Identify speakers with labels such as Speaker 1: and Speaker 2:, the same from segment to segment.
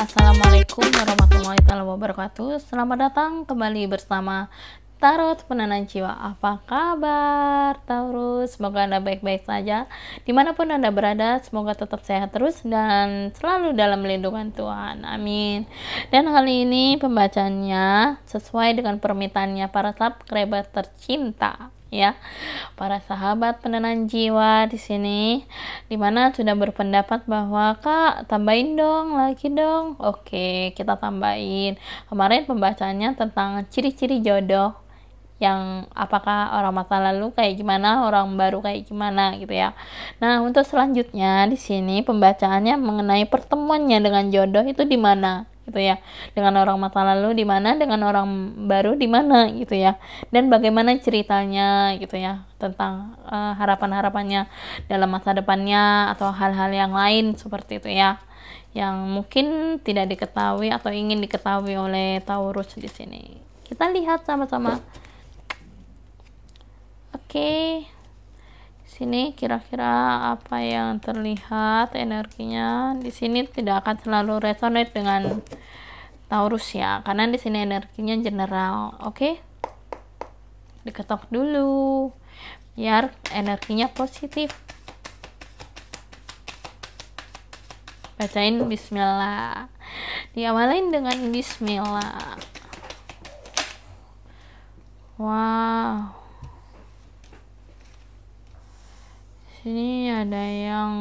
Speaker 1: Assalamualaikum warahmatullahi wabarakatuh. Selamat datang kembali bersama Tarot Penenang Jiwa. Apa kabar Taurus? Semoga Anda baik-baik saja dimanapun Anda berada. Semoga tetap sehat terus dan selalu dalam lindungan Tuhan, amin. Dan kali ini pembacaannya sesuai dengan permintaannya para subscriber tercinta, ya, para sahabat penenang jiwa di sini, dimana sudah berpendapat bahwa Kak tambahin dong, lagi dong. Oke, kita tambahin. Kemarin pembacaannya tentang ciri-ciri jodoh, yang apakah orang masa lalu kayak gimana, orang baru kayak gimana gitu ya. Nah, untuk selanjutnya di sini pembacaannya mengenai pertemuannya dengan jodoh itu di mana gitu ya, dengan orang masa lalu di mana, dengan orang baru di mana gitu ya, dan bagaimana ceritanya gitu ya, tentang harapan-harapannya dalam masa depannya atau hal-hal yang lain seperti itu ya, yang mungkin tidak diketahui atau ingin diketahui oleh Taurus di sini. Kita lihat sama-sama. Oke. Sini kira-kira apa yang terlihat energinya. Di sini tidak akan selalu resonate dengan Taurus ya, karena di sini energinya general. Oke, diketok dulu biar energinya positif. Bacain bismillah, diawalin dengan bismillah. Wow, sini ada yang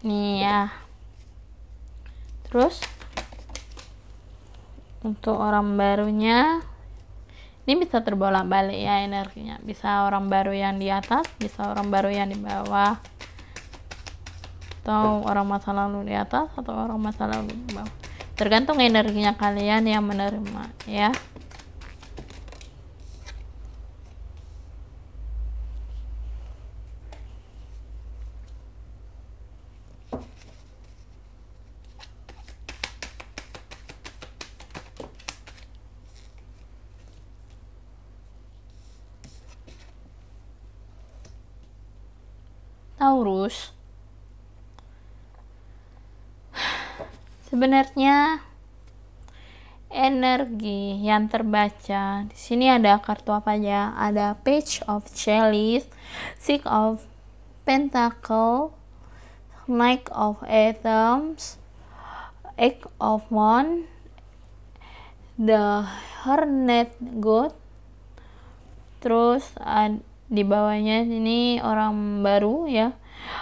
Speaker 1: nih ya. Terus untuk orang barunya ini bisa terbolak-balik ya energinya, bisa orang baru yang di atas, bisa orang baru yang di bawah, atau orang masa lalu di atas atau orang masa lalu di bawah, tergantung energinya kalian yang menerima ya. Taurus, sebenarnya energi yang terbaca di sini ada kartu apa aja? Ada Page of Chalice, Six of Pentacle, Knight of Atoms, Eight of Wands, The Hermit God. Terus di bawahnya ini orang baru ya,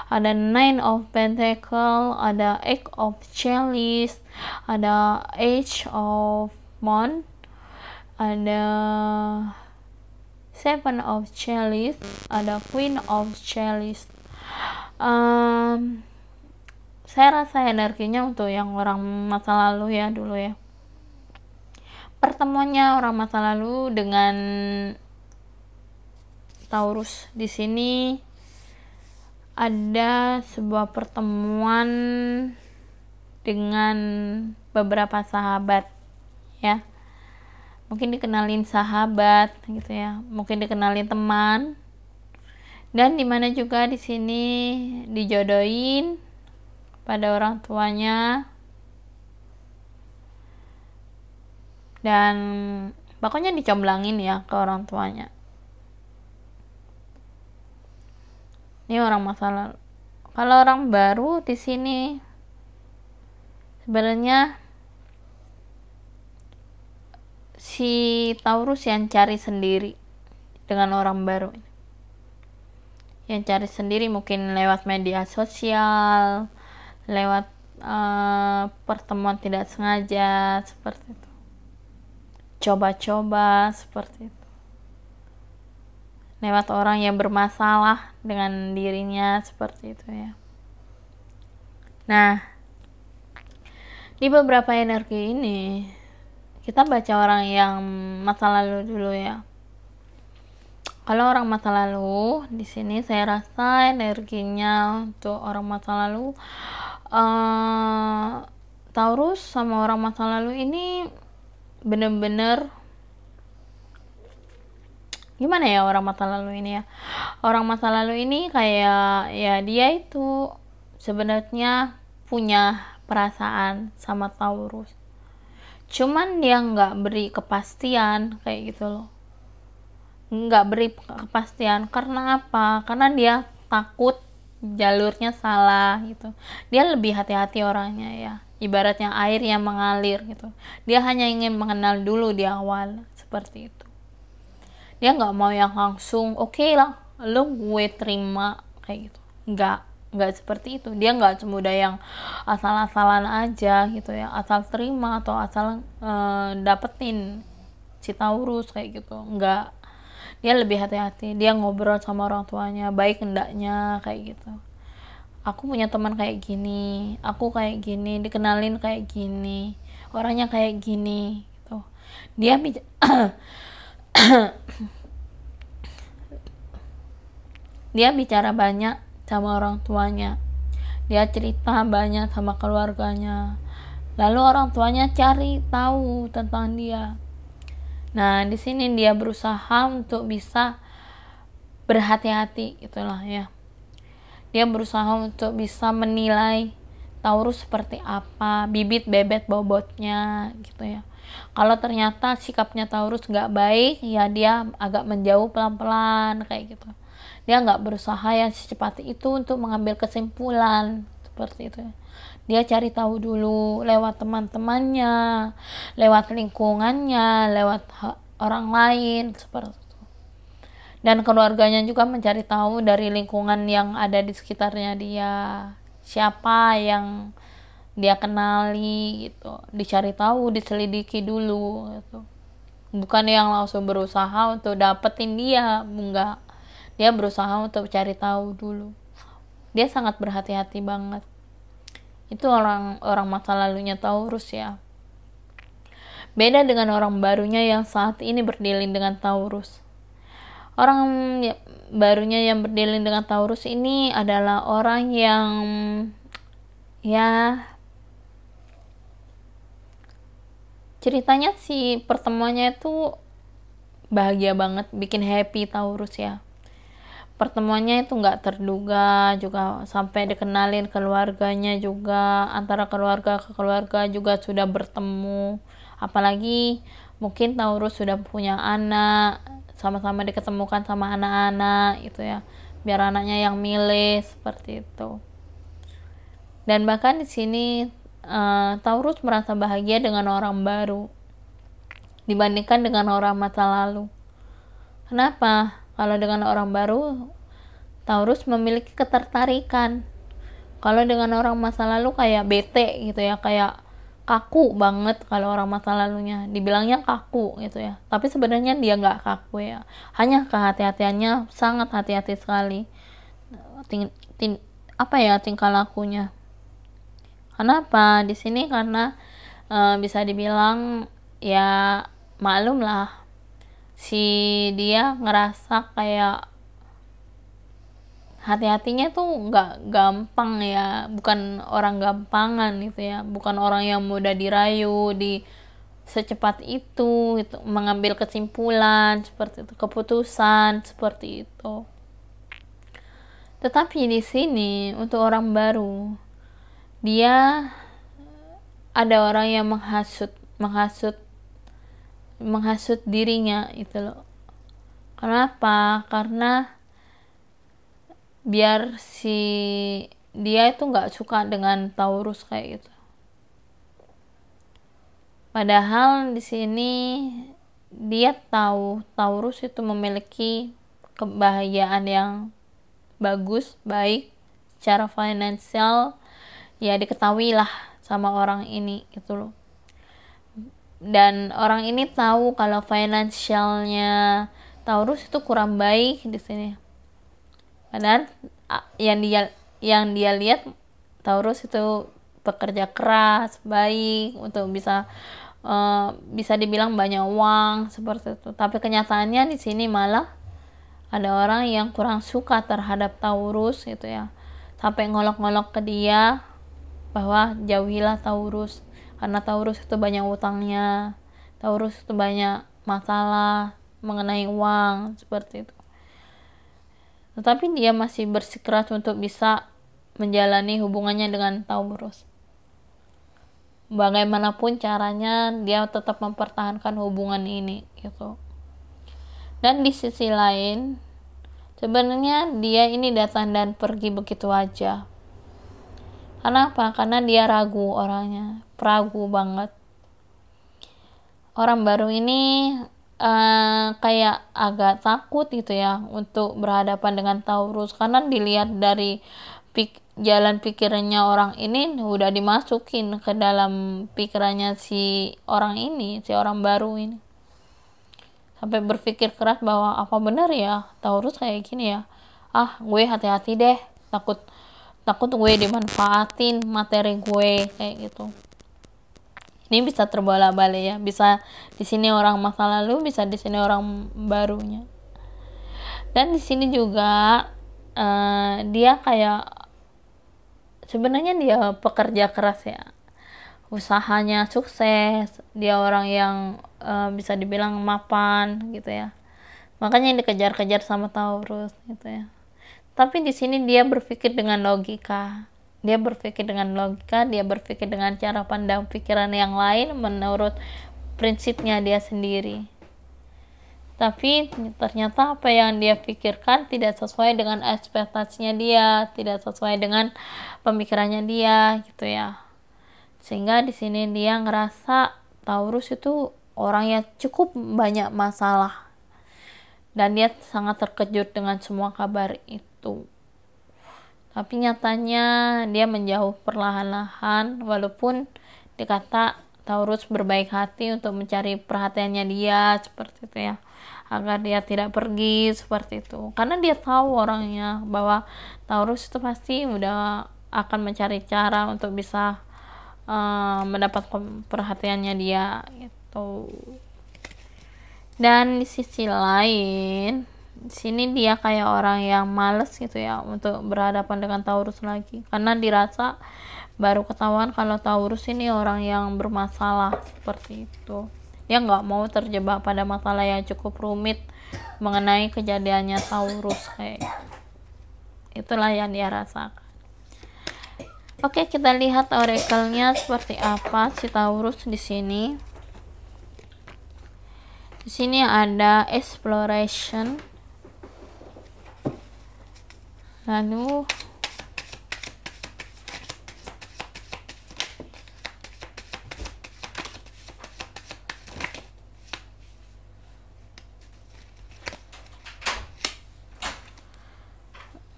Speaker 1: ada Nine of Pentacle, ada Eight of Chalice, ada Age of Wands, ada Seven of Chalice, ada Queen of Chalice. Saya rasa energinya untuk yang orang masa lalu ya dulu ya, pertemuannya orang masa lalu dengan Taurus di sini ada sebuah pertemuan dengan beberapa sahabat ya, mungkin dikenalin sahabat gitu ya, mungkin dikenalin teman, dan dimana juga di sini dijodohin pada orang tuanya, dan pokoknya dicomblangin ya ke orang tuanya. Ini orang masa lalu. Kalau orang baru di sini sebenarnya si Taurus yang cari sendiri dengan orang baru. Yang cari sendiri mungkin lewat media sosial, lewat pertemuan tidak sengaja seperti itu. Coba-coba seperti itu. Lewat orang yang bermasalah dengan dirinya seperti itu ya. Nah, di beberapa energi ini kita baca orang yang masa lalu dulu ya. Kalau orang masa lalu, di sini saya rasa energinya untuk orang masa lalu, Taurus sama orang masa lalu ini bener-bener gimana ya. Orang masa lalu ini ya, orang masa lalu ini kayak ya dia itu sebenarnya punya perasaan sama Taurus, cuman dia nggak beri kepastian kayak gitu loh, nggak beri kepastian. Karena apa? Karena dia takut jalurnya salah gitu. Dia lebih hati-hati orangnya ya, ibaratnya air yang mengalir gitu. Dia hanya ingin mengenal dulu di awal, seperti itu. Dia nggak mau yang langsung oke lah lo gue terima kayak gitu. Nggak seperti itu. Dia nggak semudah yang asal-asalan aja gitu ya, asal terima atau asal dapetin si Taurus kayak gitu. Nggak. Dia lebih hati-hati. Dia ngobrol sama orang tuanya baik hendaknya kayak gitu. Aku punya teman kayak gini, aku kayak gini, dikenalin kayak gini, orangnya kayak gini gitu. Dia dia bicara banyak sama orang tuanya, dia cerita banyak sama keluarganya, lalu orang tuanya cari tahu tentang dia. Nah, di sini dia berusaha untuk bisa berhati-hati itulah ya. Dia berusaha untuk bisa menilai Taurus seperti apa, bibit bebet bobotnya gitu ya. Kalau ternyata sikapnya Taurus nggak baik, ya dia agak menjauh pelan-pelan kayak gitu. Dia nggak berusaha yang secepat itu untuk mengambil kesimpulan seperti itu. Dia cari tahu dulu lewat teman-temannya, lewat lingkungannya, lewat orang lain seperti itu. Dan keluarganya juga mencari tahu dari lingkungan yang ada di sekitarnya dia, siapa yang dia kenali gitu. Dicari tahu, diselidiki dulu gitu. Bukan yang langsung berusaha untuk dapetin dia, enggak. Dia berusaha untuk cari tahu dulu. Dia sangat berhati-hati banget. Itu orang masa lalunya Taurus ya. Beda dengan orang barunya yang saat ini berdilin dengan Taurus. Orang barunya yang berdilin dengan Taurus ini adalah orang yang ya ceritanya sih pertemuannya itu bahagia banget, bikin happy Taurus ya. Pertemuannya itu nggak terduga juga, sampai dikenalin keluarganya juga, antara keluarga ke keluarga juga sudah bertemu. Apalagi mungkin Taurus sudah punya anak, sama-sama diketemukan sama anak-anak itu ya, biar anaknya yang milih seperti itu. Dan bahkan di sini Taurus merasa bahagia dengan orang baru dibandingkan dengan orang masa lalu. Kenapa? Kalau dengan orang baru, Taurus memiliki ketertarikan. Kalau dengan orang masa lalu kayak bete gitu ya, kayak kaku banget. Kalau orang masa lalunya dibilangnya kaku gitu ya, tapi sebenarnya dia nggak kaku ya, hanya kehati-hatiannya sangat hati-hati sekali. Tingkah lakunya. Kenapa? Di sini karena bisa dibilang ya maklum lah, si dia ngerasa kayak hati-hatinya tuh nggak gampang ya, bukan orang gampangan gitu ya, bukan orang yang mudah dirayu di secepat itu mengambil kesimpulan seperti itu, keputusan seperti itu. Tetapi di sini untuk orang baru, dia ada orang yang menghasut dirinya itu loh. Kenapa? Karena biar si dia itu nggak suka dengan Taurus kayak gitu. Padahal di sini dia tahu Taurus itu memiliki kebahagiaan yang bagus, baik secara finansial ya, diketahui lah sama orang ini gitu loh. Dan orang ini tahu kalau finansialnya Taurus itu kurang baik di sini. Padahal yang dia lihat Taurus itu bekerja keras, baik untuk bisa dibilang banyak uang seperti itu. Tapi kenyataannya di sini malah ada orang yang kurang suka terhadap Taurus gitu ya, sampai ngolok-ngolok ke dia bahwa jauhilah Taurus karena Taurus itu banyak utangnya, Taurus itu banyak masalah mengenai uang seperti itu. Tetapi dia masih bersikeras untuk bisa menjalani hubungannya dengan Taurus. Bagaimanapun caranya dia tetap mempertahankan hubungan ini gitu. Dan di sisi lain sebenarnya dia ini datang dan pergi begitu aja. Karena apa? Karena dia ragu orangnya, ragu banget. Orang baru ini kayak agak takut gitu ya untuk berhadapan dengan Taurus, karena dilihat dari jalan pikirannya orang ini udah dimasukin ke dalam pikirannya si orang ini, si orang baru ini, sampai berpikir keras bahwa apa benar ya Taurus kayak gini ya, gue hati-hati deh, takut gue dimanfaatin materi gue kayak gitu. Ini bisa terbolak-balik ya, bisa di sini orang masa lalu, bisa di sini orang barunya. Dan di sini juga dia kayak sebenarnya dia pekerja keras ya, usahanya sukses, dia orang yang bisa dibilang mapan gitu ya, makanya dikejar-kejar sama Taurus gitu ya. Tapi di sini dia berpikir dengan logika, dia berpikir dengan cara pandang pikiran yang lain menurut prinsipnya dia sendiri. Tapi ternyata apa yang dia pikirkan tidak sesuai dengan ekspektasinya dia, tidak sesuai dengan pemikirannya dia gitu ya. Sehingga di sini dia ngerasa Taurus itu orang yang cukup banyak masalah. Dan dia sangat terkejut dengan semua kabar itu. Tapi nyatanya dia menjauh perlahan-lahan, walaupun dikata Taurus berbaik hati untuk mencari perhatiannya dia seperti itu ya, agar dia tidak pergi seperti itu. Karena dia tahu orangnya bahwa Taurus itu pasti udah akan mencari cara untuk bisa mendapat perhatiannya dia gitu. Dan di sisi lain, di sini dia kayak orang yang males gitu ya untuk berhadapan dengan Taurus lagi, karena dirasa baru ketahuan kalau Taurus ini orang yang bermasalah seperti itu. Dia nggak mau terjebak pada masalah yang cukup rumit mengenai kejadiannya Taurus kayak itulah yang dia rasakan. Oke, kita lihat oracle-nya seperti apa si Taurus di sini. Di sini ada exploration, lalu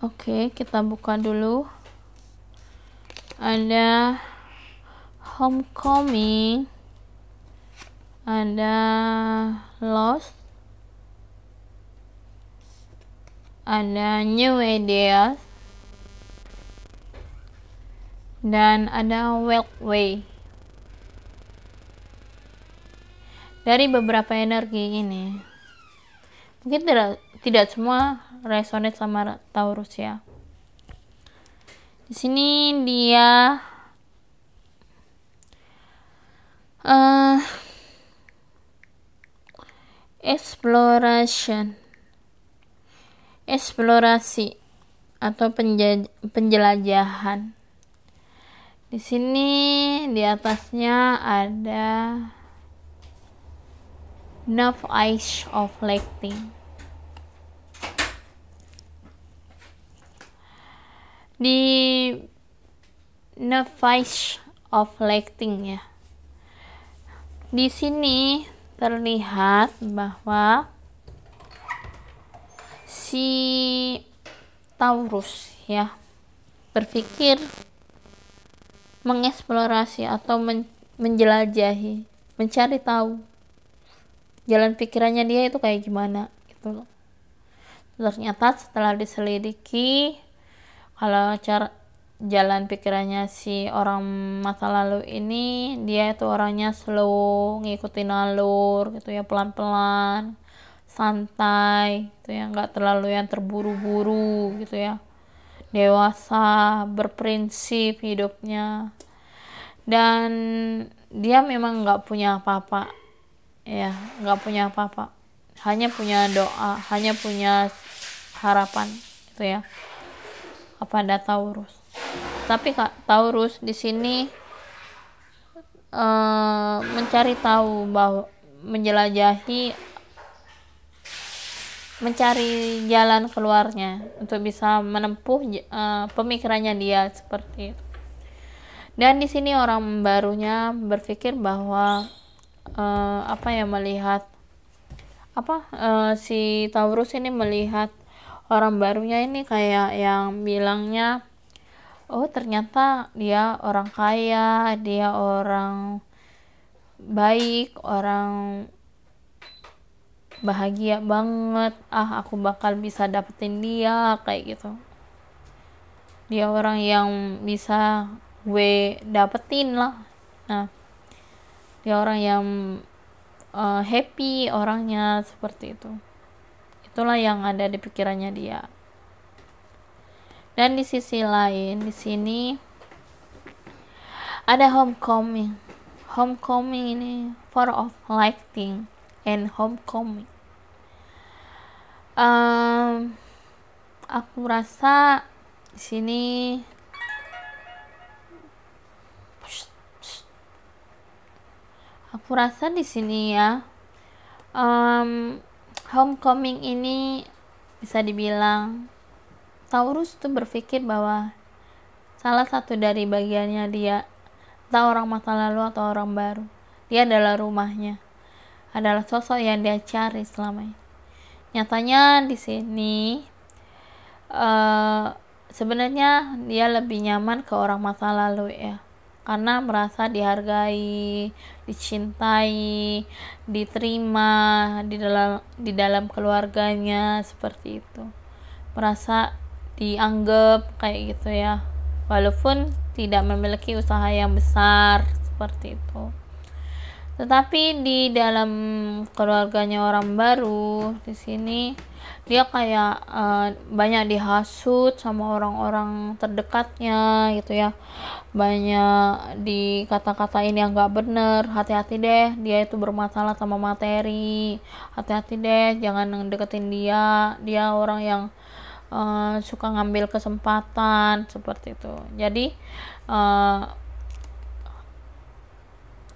Speaker 1: oke, kita buka dulu. Ada homecoming, ada lost, ada new ideas, dan ada wealth way. Dari beberapa energi ini mungkin tidak semua resonate sama Taurus ya. Di sini dia eksplorasi atau penjelajahan. Di sini di atasnya ada North Ice of Lighting. Di North Ice of Lighting ya, di sini terlihat bahwa si Taurus ya berpikir mengeksplorasi atau menjelajahi, mencari tahu jalan pikirannya dia itu kayak gimana gitu loh. Ternyata setelah diselidiki, kalau cara jalan pikirannya si orang masa lalu ini, dia itu orangnya slow, ngikutin alur gitu ya, pelan-pelan, santai gitu ya, nggak terlalu yang terburu-buru gitu ya, dewasa, berprinsip hidupnya. Dan dia memang nggak punya apa-apa ya, nggak punya apa-apa, hanya punya doa, hanya punya harapan gitu ya kepada Taurus. Tapi Kak Taurus di sini mencari tahu, bahwa menjelajahi, mencari jalan keluarnya untuk bisa menempuh pemikirannya dia seperti itu. Dan di sini orang barunya berpikir bahwa melihat si Taurus ini melihat orang barunya ini kayak yang bilangnya, oh ternyata dia orang kaya, dia orang baik, orang bahagia banget, aku bakal bisa dapetin dia kayak gitu. Dia orang yang bisa gue dapetin lah. Nah, dia orang yang happy orangnya seperti itu. Itulah yang ada di pikirannya dia. Dan di sisi lain, di sini ada homecoming. Homecoming ini for of lighting and homecoming. Aku rasa di sini ya, homecoming ini bisa dibilang Taurus tuh berpikir bahwa salah satu dari bagiannya dia, entah orang masa lalu atau orang baru, dia adalah rumahnya, adalah sosok yang dia cari selama ini. Nyatanya di sini sebenarnya dia lebih nyaman ke orang masa lalu ya, karena merasa dihargai, dicintai, diterima di dalam keluarganya seperti itu, merasa dianggap kayak gitu ya, walaupun tidak memiliki usaha yang besar seperti itu. Tetapi di dalam keluarganya orang baru di sini dia kayak banyak dihasut sama orang-orang terdekatnya gitu ya, banyak dikata-katain yang gak bener, hati-hati deh dia itu bermasalah sama materi, hati-hati deh jangan deketin dia orang yang suka ngambil kesempatan seperti itu. Jadi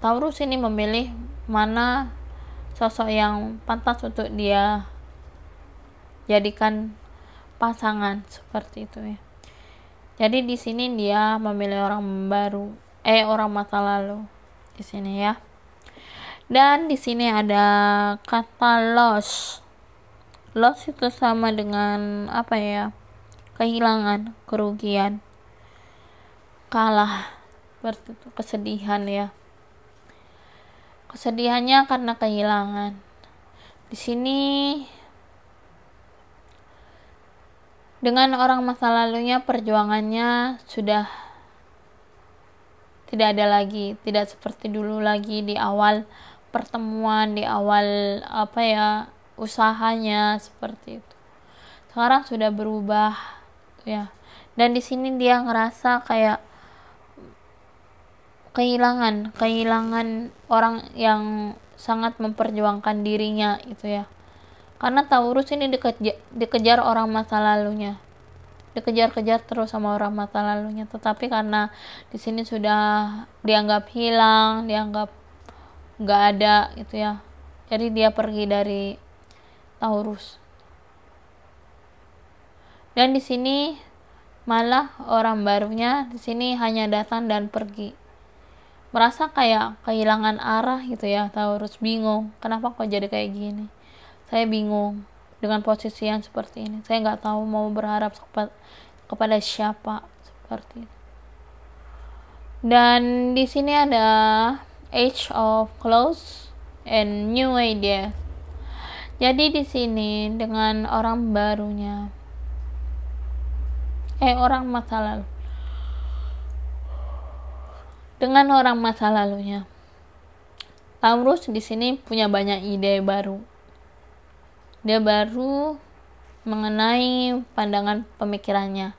Speaker 1: Taurus ini memilih mana sosok yang pantas untuk dia jadikan pasangan seperti itu ya. Jadi di sini dia memilih orang baru, orang masa lalu di sini ya. Dan di sini ada kata loss. Loss itu sama dengan kehilangan, kerugian, kalah, seperti itu, kesedihan ya. Kesedihannya karena kehilangan. Di sini dengan orang masa lalunya perjuangannya sudah tidak ada lagi, tidak seperti dulu lagi di awal pertemuan, di awal usahanya seperti itu. Sekarang sudah berubah ya. Dan di sini dia ngerasa kayak kehilangan orang yang sangat memperjuangkan dirinya itu ya. Karena Taurus ini dikejar orang masa lalunya, dikejar-kejar terus sama orang masa lalunya, tetapi karena di sini sudah dianggap hilang, dianggap nggak ada gitu ya, jadi dia pergi dari Taurus. Dan di sini malah orang barunya di sini hanya datang dan pergi, merasa kayak kehilangan arah gitu ya. Taurus bingung, kenapa kok jadi kayak gini, saya bingung dengan posisi yang seperti ini, saya nggak tahu mau berharap kepada siapa seperti itu. Dan di sini ada Age of Close and New Idea. Jadi di sini dengan orang barunya, orang masa lalu, dengan orang masa lalunya, Taurus di sini punya banyak ide baru. dia baru mengenai pandangan pemikirannya.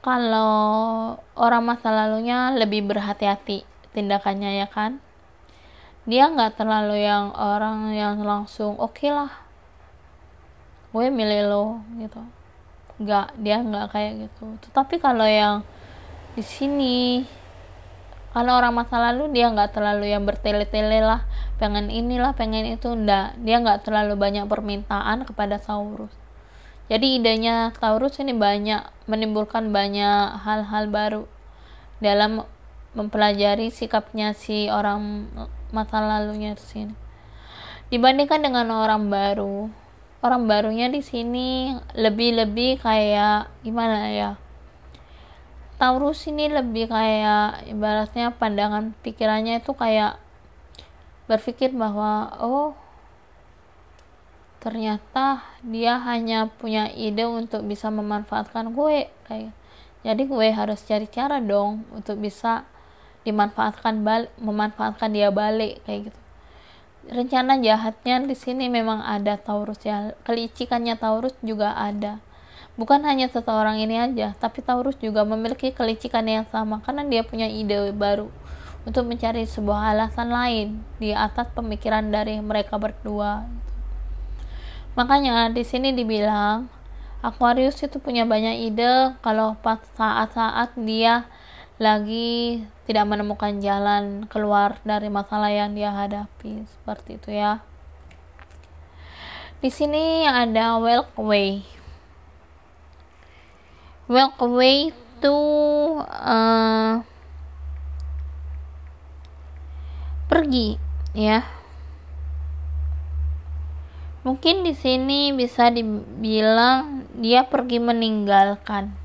Speaker 1: Kalau orang masa lalunya lebih berhati-hati tindakannya, ya kan, dia nggak terlalu yang orang yang langsung oke lah gue milih lo gitu, dia nggak kayak gitu. Tetapi kalau yang di sini, kalau orang masa lalu dia nggak terlalu yang bertele-tele lah, pengen inilah pengen itu, dia nggak terlalu banyak permintaan kepada Taurus. Jadi idenya Taurus ini menimbulkan banyak hal-hal baru dalam mempelajari sikapnya si orang masa lalunya di sini. Dibandingkan dengan orang baru, orang barunya di sini lebih kayak gimana ya? Taurus ini lebih kayak ibaratnya pandangan pikirannya itu kayak berpikir bahwa ternyata dia hanya punya ide untuk bisa memanfaatkan gue, kayak jadi gue harus cari cara dong untuk bisa memanfaatkan dia balik kayak gitu. Rencana jahatnya di sini memang ada Taurus ya, kelicikannya Taurus juga ada. Bukan hanya seseorang ini aja, tapi Taurus juga memiliki kelicikan yang sama karena dia punya ide baru untuk mencari sebuah alasan lain di atas pemikiran dari mereka berdua. Makanya di sini dibilang Aquarius itu punya banyak ide kalau pas saat-saat dia lagi tidak menemukan jalan keluar dari masalah yang dia hadapi, seperti itu ya. Di sini ada Walkway. Walkway itu pergi ya. Mungkin di sini bisa dibilang dia pergi meninggalkan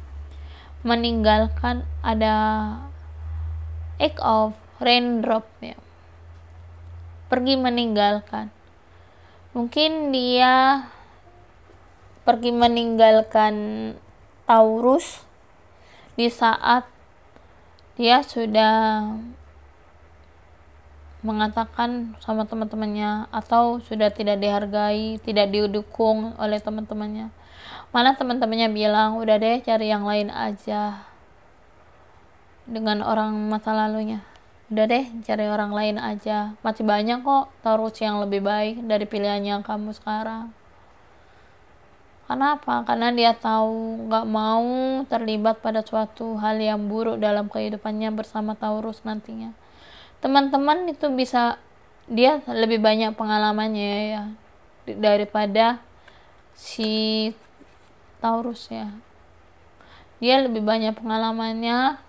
Speaker 1: ada act of raindrop ya. Pergi meninggalkan. Mungkin dia pergi meninggalkan Taurus di saat dia sudah mengatakan sama teman-temannya atau sudah tidak dihargai, tidak didukung oleh teman-temannya. Malah teman-temannya bilang, udah deh cari yang lain aja dengan orang masa lalunya. Udah deh cari orang lain aja. Masih banyak kok Taurus yang lebih baik dari pilihannya kamu sekarang. Kenapa? Karena dia tahu gak mau terlibat pada suatu hal yang buruk dalam kehidupannya bersama Taurus nantinya. Teman-teman itu bisa, dia lebih banyak pengalamannya ya daripada si Taurus ya. Dia lebih banyak pengalamannya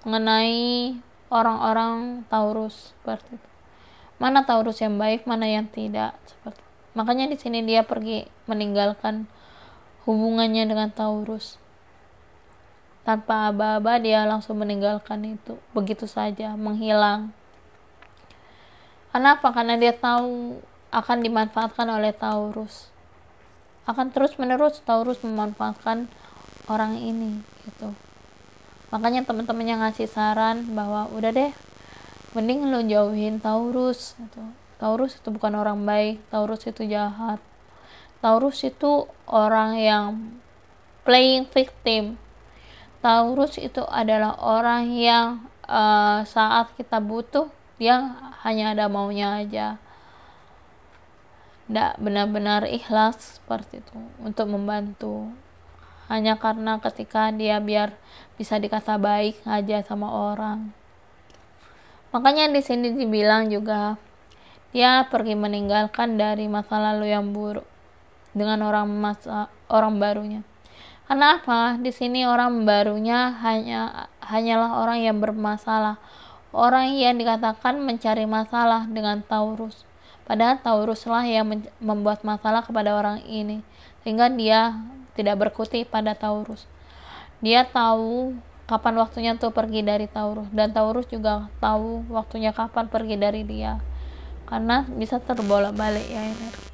Speaker 1: mengenai orang-orang Taurus seperti itu. Mana Taurus yang baik, mana yang tidak, seperti itu. Makanya di sini dia pergi meninggalkan hubungannya dengan Taurus. Tanpa aba-aba dia langsung meninggalkan itu begitu saja, menghilang. Kenapa? Karena dia tahu akan dimanfaatkan oleh Taurus. Akan terus-menerus Taurus memanfaatkan orang ini gitu. Makanya teman-temannya ngasih saran bahwa udah deh, mending lo jauhin Taurus gitu. Taurus itu bukan orang baik, Taurus itu jahat. Taurus itu orang yang playing victim. Taurus itu adalah orang yang saat kita butuh dia hanya ada maunya aja, tidak benar-benar ikhlas seperti itu untuk membantu, hanya karena ketika dia biar bisa dikata baik aja sama orang. Makanya di sini dibilang juga dia pergi meninggalkan dari masa lalu yang buruk dengan orang barunya. Kenapa? Di sini orang barunya hanyalah orang yang bermasalah, orang yang dikatakan mencari masalah dengan Taurus. Padahal Tauruslah yang membuat masalah kepada orang ini, sehingga dia tidak berkutik pada Taurus. Dia tahu kapan waktunya untuk pergi dari Taurus, dan Taurus juga tahu waktunya kapan pergi dari dia, karena bisa terbolak-balik ya energi.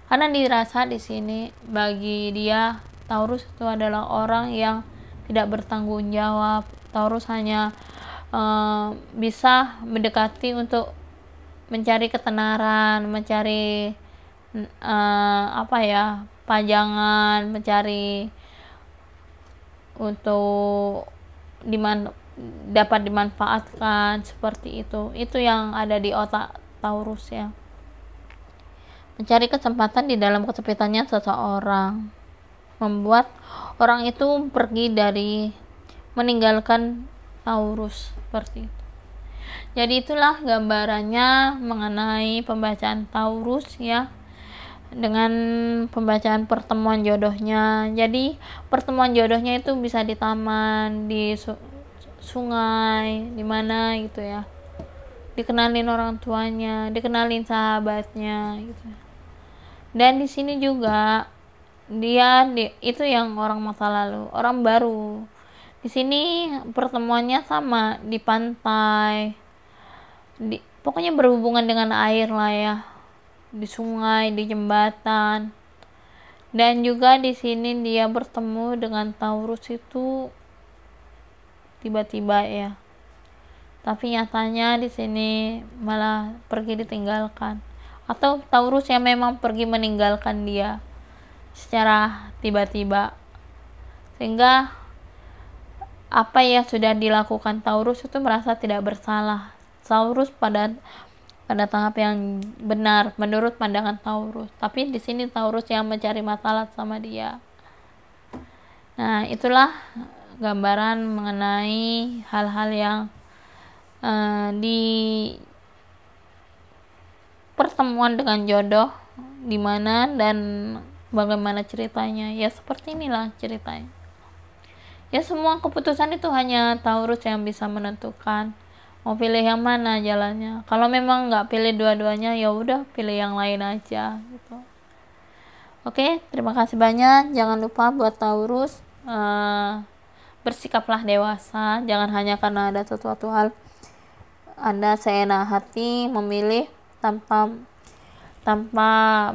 Speaker 1: Karena dirasa di sini bagi dia Taurus itu adalah orang yang tidak bertanggung jawab. Taurus hanya bisa mendekati untuk mencari ketenaran, mencari pajangan, mencari untuk dapat dimanfaatkan, seperti itu yang ada di otak Taurus ya. Mencari kesempatan di dalam kesempitannya seseorang, membuat orang itu pergi dari meninggalkan Taurus, seperti itu. Jadi itulah gambarannya mengenai pembacaan Taurus ya, dengan pembacaan pertemuan jodohnya. Jadi pertemuan jodohnya itu bisa di taman, di sungai, di mana gitu ya, dikenalin orang tuanya, dikenalin sahabatnya gitu. Dan di sini juga itu yang orang masa lalu, orang baru. Di sini pertemuannya sama di pantai, pokoknya berhubungan dengan air lah ya, di sungai, di jembatan. Dan juga di sini dia bertemu dengan Taurus itu tiba-tiba ya. Tapi nyatanya di sini malah pergi ditinggalkan, atau Taurus yang memang pergi meninggalkan dia secara tiba-tiba, sehingga apa yang sudah dilakukan Taurus itu merasa tidak bersalah. Taurus pada tahap yang benar menurut pandangan Taurus, tapi di sini Taurus yang mencari masalah sama dia. Nah, itulah gambaran mengenai hal-hal yang di pertemuan dengan jodoh, di mana dan bagaimana ceritanya. Ya seperti inilah ceritanya. Ya semua keputusan itu hanya Taurus yang bisa menentukan mau pilih yang mana jalannya. Kalau memang nggak pilih dua-duanya, ya udah pilih yang lain aja gitu. Oke, terima kasih banyak. Jangan lupa buat Taurus, bersikaplah dewasa. Jangan hanya karena ada sesuatu hal Anda seenak hati memilih tanpa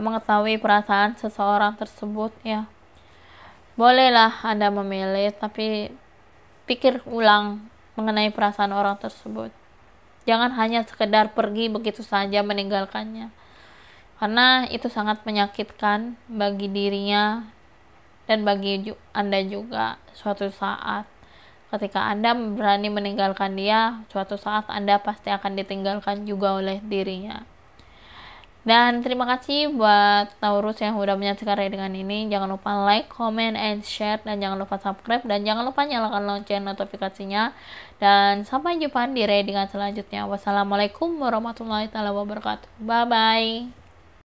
Speaker 1: mengetahui perasaan seseorang tersebut ya. Bolehlah Anda memilih, tapi pikir ulang mengenai perasaan orang tersebut. Jangan hanya sekedar pergi begitu saja meninggalkannya, karena itu sangat menyakitkan bagi dirinya dan bagi Anda juga. Suatu saat ketika Anda berani meninggalkan dia, suatu saat Anda pasti akan ditinggalkan juga oleh dirinya. Dan terima kasih buat Taurus yang udah menyaksikan readingan ini. Jangan lupa like, comment, and share, dan jangan lupa subscribe, dan jangan lupa nyalakan lonceng notifikasinya. Dan sampai jumpa di readingan selanjutnya. Wassalamualaikum warahmatullahi wabarakatuh. Bye bye.